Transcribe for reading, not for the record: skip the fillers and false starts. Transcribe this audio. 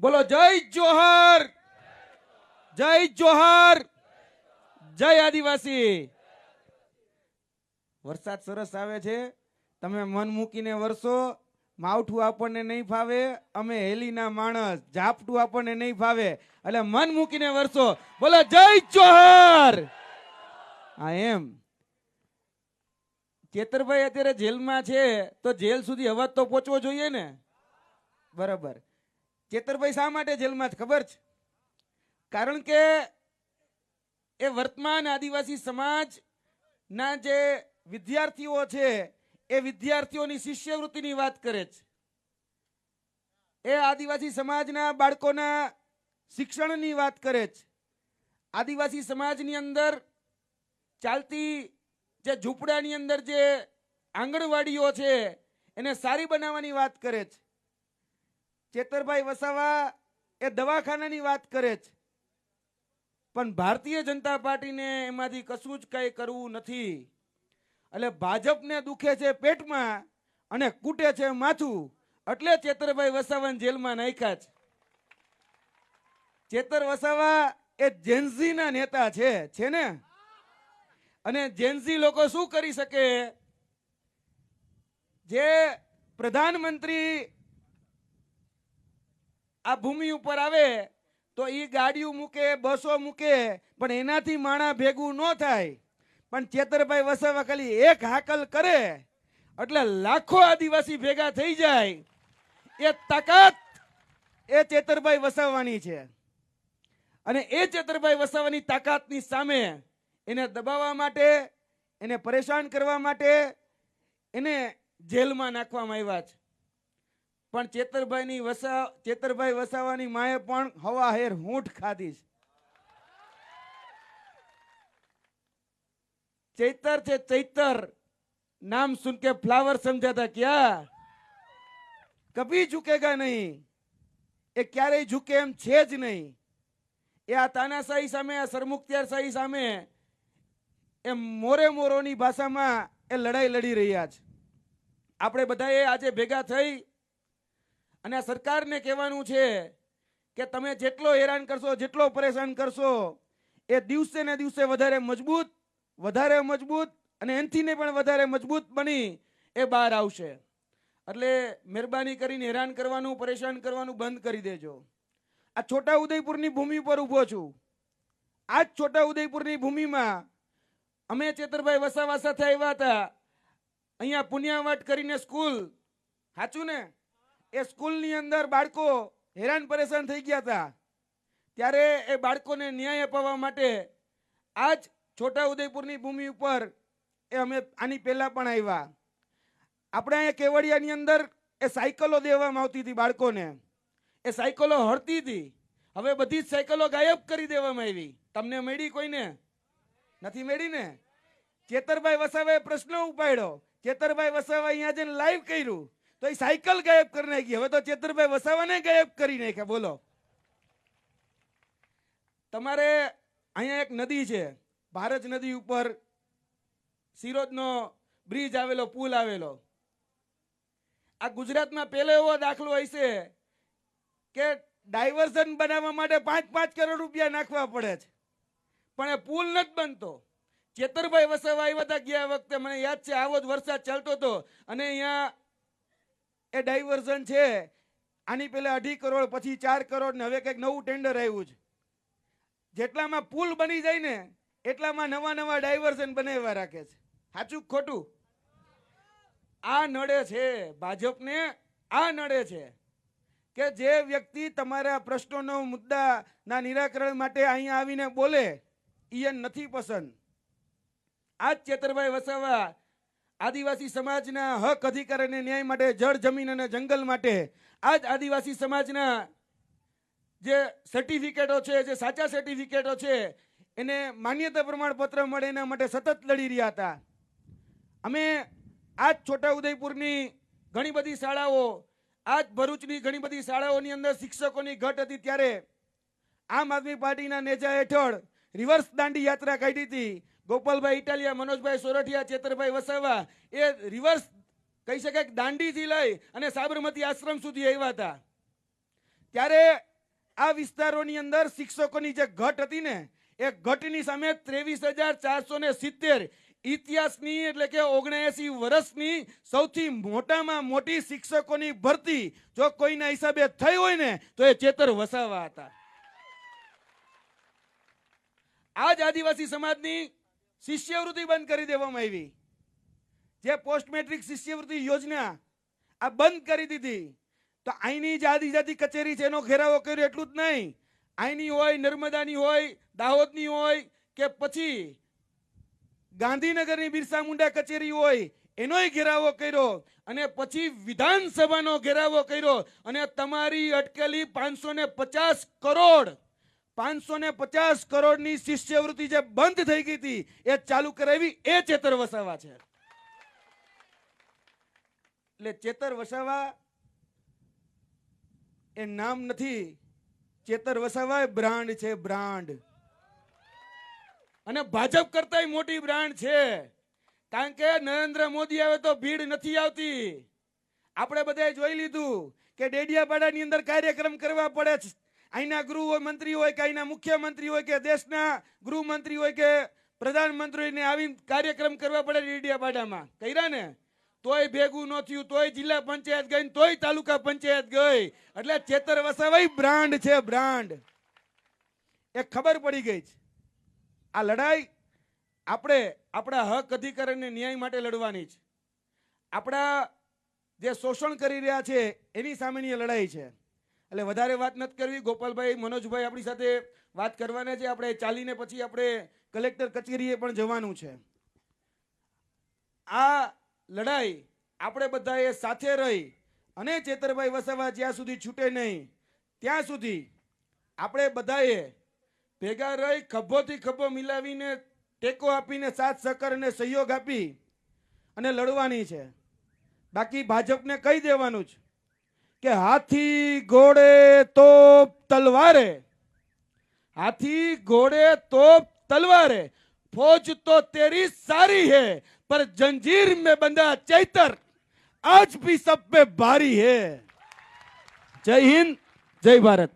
બોલો જય જોહર, જય જોહર, જય આદિવાસી. વરસાદ સરસ આવે છે, તમે મન મૂકીને વરસો. માવઠું આપણને નહીં ફાવે, અમે હેલીના માણસ, ઝાપટું આપણને નહીં ફાવે, એટલે મન મૂકીને વરસો. બોલો જય જોહર. હા એમ. ચેતરભાઈ અત્યારે જેલમાં છે, તો જેલ સુધી અવાજ તો પહોંચવો જોઈએ ને. બરાબર. ચેતરભાઈ શા માટે જેલમાં છે ખબર છે? કારણ કે એ વર્તમાન આદિવાસી સમાજના જે વિદ્યાર્થીઓ છે એ વિદ્યાર્થીઓની શિષ્યવૃત્તિની વાત કરે છે. એ આદિવાસી સમાજના બાળકોના શિક્ષણની વાત કરે છે. આદિવાસી સમાજની અંદર ચાલતી જે ઝૂંપડાની અંદર જે આંગણવાડીઓ છે એને સારી બનાવવાની વાત કરે છે. ચેતરભાઈ વસાવા એ દવાખાનાની વાત કરે છે. પણ ભારતીય જનતા પાર્ટીને એમાંથી કશું જ કઈ કરવું નથી. એટલે ભાજપને દુખે છે પેટમાં અને કૂટે છે માથું, એટલે ચેતરભાઈ વસાવાને જેલમાં નાખ્યા છે. ચેતર વસાવા એ જેન્ઝીના નેતા છે ને. અને જેન્ઝી લોકો શું કરી શકે? જે પ્રધાનમંત્રી આ ભૂમિ ઉપર આવે તો એ ગાડીઓ મૂકે, બસો મૂકે, પણ એનાથી માણા ભેગું ન થાય. પણ ચેતરભાઈ વસાવા ખાલી એક હાકલ કરે એટલે લાખો આદિવાસી ભેગા થઈ જાય. એ તાકાત એ ચેતરભાઈ વસાવાની છે. અને એ ચેતરભાઈ વસાવાની તાકાતની સામે એને દબાવવા માટે, એને પરેશાન કરવા માટે એને જેલમાં નાખવામાં આવ્યા છે. પણ ચેતરભાઈ વસાવાની માએ પણ હવા હેર હૂંઠ ખાધી છે. ચૈતર છે ચૈતર, नाम सुन के फ्लावर समझा था क्या? कभी झुकेगा नहीं. એ ક્યારેય ઝુકે એમ છે જ નહીં. એ આ તાનાશાહી સામે, આ સરમુખત્યારશાહી સામે એ મોરે મોરોની ભાષામાં એ લડાઈ લડી રહ્યા છે. આપણે બધાએ આજે ભેગા થઈ અને આ સરકારને કહેવાનું છે કે તમે જેટલો હેરાન કરશો, જેટલો પરેશાન કરશો, એ દિવસે ને દિવસે વધારે મજબૂત અને એનથી પણ વધારે મજબૂત બની એ બહાર આવશે. એટલે મહેરબાની કરીને હેરાન કરવાનું, પરેશાન કરવાનું બંધ કરી દેજો. આ છોટા ઉદયપુરની ભૂમિ પર ઊભો છું. આ જ છોટા ઉદયપુરની ભૂમિમાં અમે ચેતરભાઈ વસાવા સાથે આવ્યા હતા. અહીંયા પુણ્યાવાટ કરીને સ્કૂલ, સાચું ને? એ સ્કૂલની અંદર બાળકો હેરાન પરેશાન થઈ ગયા હતા. ત્યારે એ બાળકોને ન્યાય અપાવવા માટે આ જ છોટા ઉદયપુરની ભૂમિ ઉપર એ અમે આની પહેલા પણ આવ્યા. આપણે અહીંયા કેવડિયાની અંદર એ સાયકલો દેવામાં આવતી હતી બાળકોને. એ સાયકલો હરતી હતી. હવે બધી જ સાયકલો ગાયબ કરી દેવામાં આવી. તમને મળી? કોઈને નથી મળી ને? ચેતરભાઈ વસાવાએ પ્રશ્ન ઉપાડ્યો. ચેતરભાઈ વસાવા અહીંયા જઈને લાઈવ કર્યું તો એ સાયકલ ગાયબ કરી નાખી. હવે તો ચેતરભાઈ વસાવાને ગાયબ કરી નાખ્યા. બોલો. તમારે અહીંયા એક નદી છે, ભારત નદી ઉપર સિરોજનો બ્રિજ આવેલો, પુલ આવેલો. આ ગુજરાતમાં પહેલો એવો દાખલો હશે કે ડાયવર્ઝન બનાવવા માટે 5-5 કરોડ રૂપિયા નાખવા પડે છે, પણ એ પુલ નથી બનતો. ચેતરભાઈ વસાવા આવ્યા હતા ગયા વખતે, મને યાદ છે, આવો જ વરસાદ ચાલતો હતો અને અહીંયા એ ડાયવર્ઝન છે. આની પહેલા 2.5 કરોડ, પછી 4 કરોડ ને હવે કંઈક નવું ટેન્ડર આવ્યું છે. જેટલામાં પુલ બની જાય ને એટલામાં નવા ડાયવર્ઝન બનાવવા રાખે છે. સાચું ખોટું? આ નડે છે ભાજપને. આ નડે છે કે જે વ્યક્તિ તમારા પ્રશ્નોનો, મુદ્દાના નિરાકરણ માટે અહીંયા આવીને બોલે એ નથી પસંદ. આ જ ચેતરભાઈ વસાવા આદિવાસી સમાજના હક, અધિકાર અને ન્યાય માટે, જળ, જમીન અને જંગલ માટે, આ જ આદિવાસી સમાજના જે સર્ટિફિકેટો છે, જે સાચા સર્ટિફિકેટો છે, એને માન્યતા પ્રમાણપત્ર મળે એના માટે સતત લડી રહ્યા હતા. અમે આ જ છોટા ઉદયપુરની ઘણી બધી શાળાઓ, આ જ ભરૂચની ઘણી બધી શાળાઓની અંદર શિક્ષકોની ઘટ હતી. ત્યારે આમ આદમી પાર્ટીના નેજા હેઠળ રિવર્સ દાંડી યાત્રા કાઢી હતી. ગોપાલભાઈ ઇટાલિયા, મનોજભાઈ સોરઠિયા, ચેતરભાઈ વસાવા એ રિવર્સ કહી શકાય દાંડીથી લઈ અને સાબરમતી આશ્રમ સુધી આવ્યા હતા. ત્યારે આ વિસ્તારોની અંદર શિક્ષકોની જે ઘટ હતી ને એ ઘટની સામે 23,470 ઇતિહાસની એટલે કે 79 વર્ષની સૌથી મોટામાં મોટી શિક્ષકોની ભરતી જો કોઈના હિસાબે થઈ હોય ને તો એ ચેતર વસાવા હતા. આજ આદિવાસી સમાજની શિષ્યવૃત્તિ બંધ કરી દેવામાં આવી. જે પોસ્ટ મેટ્રિક શિષ્યવૃત્તિ યોજના આ બંધ કરી દીધી. તો અહીંની જે આદિજાતિ કચેરી છે એનો ઘેરાવો કર્યો એટલું જ નહીં, અહીંની હોય, નર્મદાની હોય, દાહોદની હોય કે પછી ગાંધીનગરની બિરસા મુંડા કચેરી હોય એનોય ઘેરાવો કર્યો અને પછી વિધાનસભાનો ઘેરાવો કર્યો અને તમારી અટકેલી 550 કરોડની શિષ્યવૃત્તિ જે બંધ થઈ ગઈ હતી એ ચાલુ કરાવી એ ચેતર વસાવા છે. એટલે ચેતર વસાવા એ નામ નથી, ચેતર વસાવા એ બ્રાન્ડ છે, બ્રાન્ડ. અને ભાજપ કરતા મોટી બ્રાન્ડ છે. કારણ કે નરેન્દ્ર મોદી આવે તો ભીડ નથી આવતી. આપણે બધાએ જોઈ લીધું કે ડેડિયાપાડાની અંદર કાર્યક્રમ કરવા પડે છે. અહીંના ગૃહ મંત્રી હોય કે અહીંના મુખ્યમંત્રી હોય કે દેશના ગૃહમંત્રી હોય કે પ્રધાનમંત્રીને આવીને કાર્યક્રમ કરવા પડે ડેડિયાપાડામાં. કર્યા ને તોય ભેગું ન થયું, તોય જિલ્લા પંચાયત ગઈ, તોય તાલુકા પંચાયત ગઈ. એટલે ચેતર વસાવા બ્રાન્ડ છે, બ્રાન્ડ. એ ખબર પડી ગઈ છે. આ લડાઈ આપણે આપણા હક અધિકાર અને ન્યાય માટે લડવાની છે. આપણા જે શોષણ કરી રહ્યા છે એની સામેની લડાઈ છે. એટલે વધારે વાત નથી કરવી. ગોપાલભાઈ, મનોજભાઈ આપણી સાથે વાત કરવાના છે. આપણે ચાલીને પછી આપણે કલેક્ટર કચેરીએ પણ જવાનું છે. આ લડાઈ આપણે બધાએ સાથે રહી અને ચેતરભાઈ વસાવા જ્યાં સુધી છૂટે નહીં ત્યાં સુધી આપણે બધાએ ભેગા રહી ખભોથી ખભો મિલાવીને ટેકો આપીને સાથ સહકાર અને સહયોગ આપી અને લડવાની છે. બાકી ભાજપને કહી દેવાનું છે કે હાથી ઘોડે તોપ તલવારે, હાથી ઘોડે તોપ તલવારે, फौज तो तेरी सारी है पर जंजीर में बंधा चैतर आज भी सब पे भारी है. जय हिंद, जय भारत.